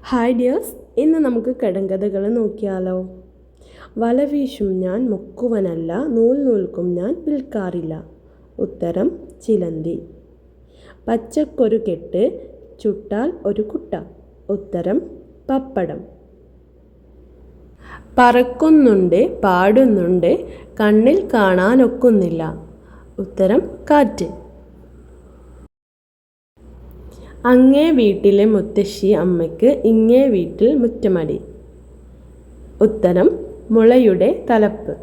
Hi dears, ഇന്ന് നമുക്ക് കടങ്കഥകൾ നോക്കിയാലോ. വല വീശും ഞാൻ മുക്കുവനല്ല, നൂൽ നൂൽക്കും ഞാൻ വിൽക്കാറില്ല. ഉത്തരം ചിലന്തി. പച്ചക്കൊരു കെട്ട്, ചുട്ടാൽ ഒരു കുട്ട. ഉത്തരം പപ്പടം. പറക്കുന്നുണ്ട്, പാടുന്നുണ്ട്, കണ്ണിൽ കാണാനൊക്കുന്നില്ല. ഉത്തരം കാറ്റ്. അങ്ങേ വീട്ടിലെ മുത്തശ്ശി അമ്മയ്ക്ക് ഇങ്ങേ വീട്ടിൽ മുറ്റമടി. ഉത്തരം മുളയുടെ തലപ്പ്.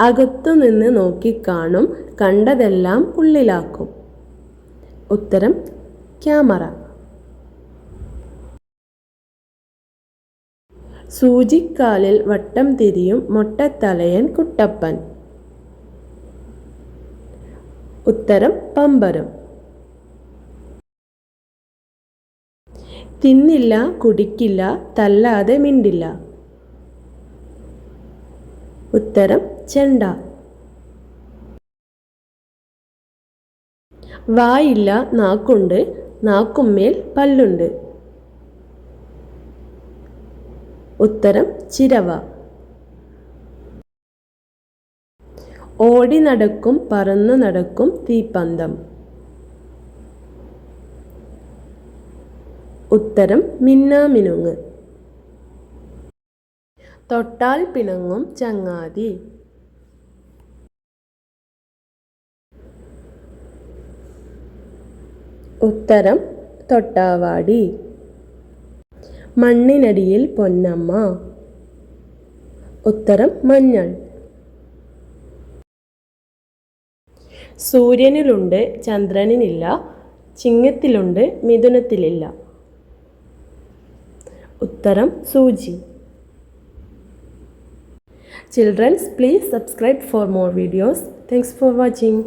അകത്തുനിന്ന് നോക്കിക്കാണും, കണ്ടതെല്ലാം ഉള്ളിലാക്കും. ഉത്തരം ക്യാമറ. സൂചിക്കാലിൽ വട്ടം തിരിയും മൊട്ടത്തലയൻ കുട്ടപ്പൻ. ഉത്തരം പമ്പരം. തിന്നില്ല, കുടിക്കില്ല, തല്ലാതെ മിണ്ടില്ല. ഉത്തരം ചെണ്ട. വായില്ല, നാക്കുണ്ട്, നാക്കുമ്മേൽ പല്ലുണ്ട്. ഉത്തരം ചിരവ. ഓടി നടക്കും, പറന്നു നടക്കും, തീപ്പന്തം. ഉത്തരം മിന്നാമിനുങ്ങ്. തൊട്ടാൽ പിണങ്ങും ചങ്ങാതി. ഉത്തരം തൊട്ടാവാടി. മണ്ണിനടിയിൽ പൊന്നമ്മ. ഉത്തരം മഞ്ഞൾ. സൂര്യനിലുണ്ട്, ചന്ദ്രനിലില്ല, ചിങ്ങത്തിലുണ്ട്, മിഥുനത്തിലില്ല. ഉത്തരം സൂചി. Children, please subscribe for more videos. Thanks for watching.